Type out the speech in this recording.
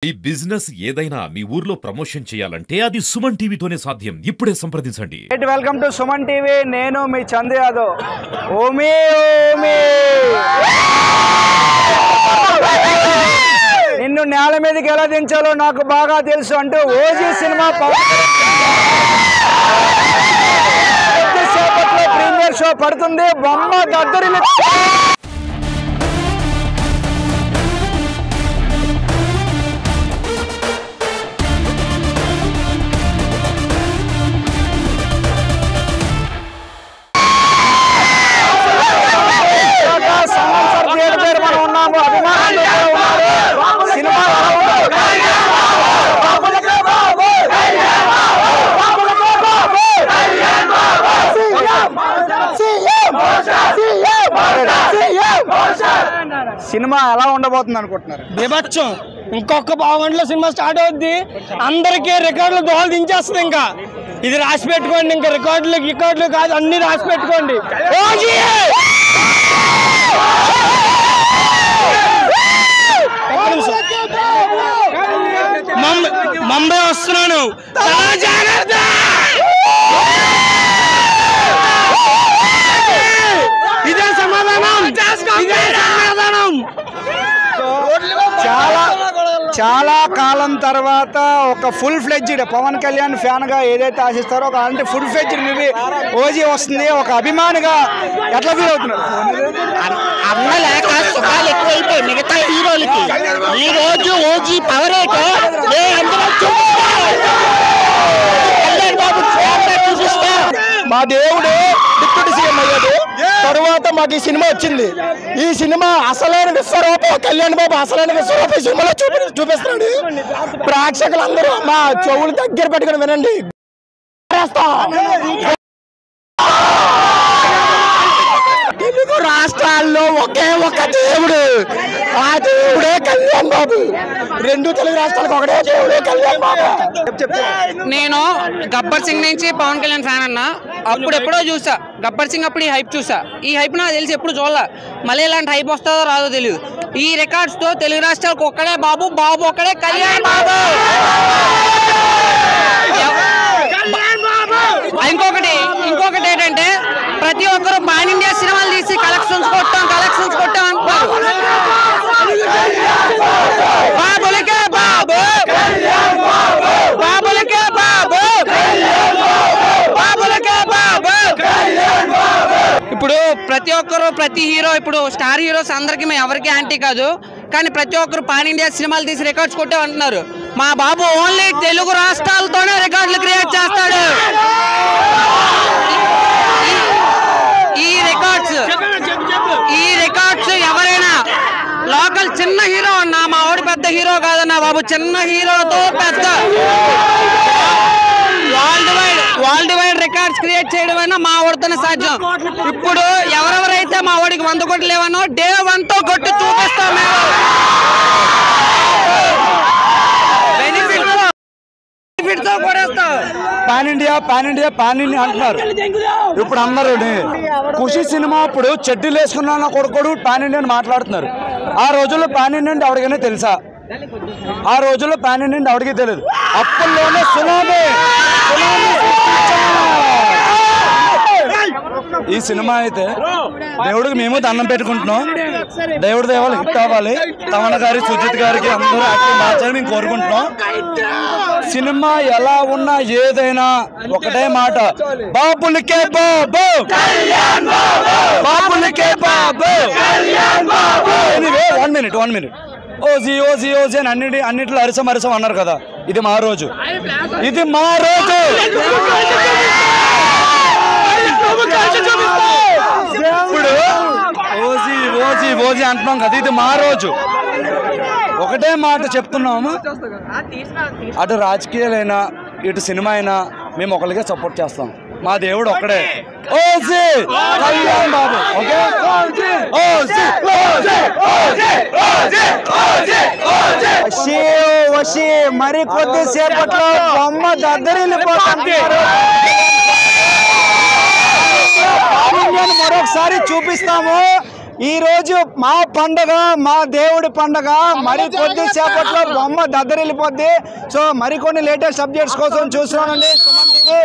ఈ బిజినెస్ ఏదైనా మీ ఊర్లో ప్రమోషన్ చేయాలంటే అది సుమన్ టీవీతోనే సాధ్యం. ఇప్పుడే సంప్రదించండి. Welcome to Suman TV. నేను మీ చందు యాదవ్. ఓమి ఓమి నిన్ను నేల మీదకి ఎలా దించాలో నాకు బాగా తెలుసు అంటూ ఓజీ సినిమా కొద్దిసేపట్లో ప్రీమియర్ షో పడుతుంది. బొమ్మ దద్దరిల్లి మనం ఉన్నాము. అభిమానులు సినిమా సినిమా ఎలా ఉండబోతుంది అనుకుంటున్నారు? బీభత్సం. ఇంకొక పావుగంటలో సినిమా స్టార్ట్ అవుద్ది. అందరికీ రికార్డులు దోహలు దించేస్తుంది. ఇంకా ఇది రాసి పెట్టుకోండి. ఇంకా రికార్డులు కాదు, అన్ని రాసి పెట్టుకోండి. ముంబై వస్తున్నాను. ఇదే సమాధానం. చాలా కాలం తర్వాత ఒక full fledged Pawan Kalyan fan గా ఏదైతే ఆశిస్తారో ఒక అంటే ఫుల్ ఫ్లెడ్జ్డ్ మూవీ ఓజీ వస్తుంది. ఒక అభిమానిగా ఎట్లా ఫీల్ అవుతున్నారు? అన్న లేక సుఖాలు ఎక్కువైపోయి మిగతా హీరోలకి ఈ రోజు ఓజీ పవర్ మా దేవుడు డిప్యూటీ సీఎం అయ్యాడు. తరువాత మాకు ఈ సినిమా వచ్చింది. ఈ సినిమా అసలైన విశ్వరూపం కళ్యాణ్ బాబు అసలైన విశ్వరూపం సినిమాలో చూపిస్తున్నాడు. ప్రేక్షకులందరూ మా చెవులు దగ్గర పెట్టుకుని వినండి. తెలుగు రాష్ట్రాల్లో ఒకే ఒక దేవుడు, ఆ దేవుడే కళ్యాణ్ బాబు. రెండు తెలుగు రాష్ట్రాలకు ఒకటే దేవుడు కళ్యాణ్ బాబు. నేను గబ్బర్ సింగ్ నుంచి పవన్ కళ్యాణ్ ఫ్యాన్ అన్నా. అప్పుడెప్పుడో చూసా గబ్బర్ సింగ్. అప్పుడు ఈ హైప్ చూసా. ఈ హైప్ నాకు తెలిసి ఎప్పుడు చూడాల. మళ్ళీ ఇలాంటి హైప్ వస్తుందో రాదో తెలియదు. ఈ రికార్డ్స్ తో తెలుగు రాష్ట్రాలకు ఒక్కడే బాబు ఒక్కడే కళ్యాణ్ బాబు. ఇంకొకటి ఏంటంటే ప్రతి ఒక్కరు పాన్ ఇండియా సినిమాలు తీసి కలెక్షన్స్ కొట్టాం అంటున్నారు. బాబులకే బాబు, బాబులకే బాబు, బాబులకే బాబు. ఇప్పుడు ప్రతి హీరో ఇప్పుడు స్టార్ హీరోస్ అందరికి మేము ఎవరికి యాంటీ కాదు, కానీ ప్రతి ఒక్కరు పాన్ ఇండియా సినిమాలు తీసి రికార్డ్స్ కొట్టామంటున్నారు. మా బాబు ఓన్లీ తెలుగు రాష్ట్రాలతోనే రికార్డులు క్రియేట్ చేస్తాడు. ఈ రికార్డ్స్ ఎవరైనా లోకల్ చిన్న హీరో అన్నా, మా వాడు పెద్ద హీరో కాదన్నా బాబు, చిన్న హీరోతో పెద్ద వరల్డ్ వైడ్ రికార్డ్స్ క్రియేట్ చేయడం మా వాడితోనే సాధ్యం. ఇప్పుడు ఎవరెవరైతే మా వాడికి 100 కోట్లు లేవనో డే 1 తో కొట్టి చూపిస్తాం మేము. పాన్ ఇండియా అంటున్నారు. ఇప్పుడు అందరూ ఖుషి సినిమా అప్పుడు చెడ్డీలు వేసుకున్నా కొడుకోడు పాన్ ఇండియా అని మాట్లాడుతున్నారు. ఆ రోజుల్లో పాన్ ఇండియా అంటే ఎవరికైనా తెలుసా? ఆ రోజుల్లో పాన్ ఇండియా అంటే ఎవరికి తెలియదు. అప్పట్లోనే సునామీ. ఈ సినిమా అయితే దేవుడికి మేము దండం పెట్టుకుంటున్నాం. దేవుడి దేవాలు హిట్ అవ్వాలి. తమన్ గారి, సుజిత్ గారికి అందరూ యాక్టింగ్ మార్చాలని మేము కోరుకుంటున్నాం. సినిమా ఎలా ఉన్నా ఏదైనా ఒకటే మాట, బాబులకే బాబు, బాబులకే బాబు. ఎనీవే 1 మినిట్ ఓజీ అని అన్నింటిలో అరిసం అన్నారు కదా. ఇది మా రోజు. ఇప్పుడు ఓజీ అంటున్నాం కదా, ఇది మా రోజు. ఒకటే మాట చెప్తున్నాము, అటు రాజకీయాలైనా ఇటు సినిమా అయినా మేము ఒకరికే సపోర్ట్ చేస్తాం. మా దేవుడు ఒక్కడే, ఓజీ కళ్యాణ్ బాబు. ఓకే, మరి కొద్దిసేపట్లో బొమ్మ దద్దరిల్లిపోతుంది. మరొకసారి చూపిస్తాము. ఈ రోజు మా పండగ, మా దేవుడి పండగ. మరి కొద్దిసేపట్లో బొమ్మ దద్దరిల్లిపోద్ది. సో మరికొన్ని లేటెస్ట్ సబ్జెక్ట్స్ కోసం చూస్తున్నానండి సుమన్ టీవీ.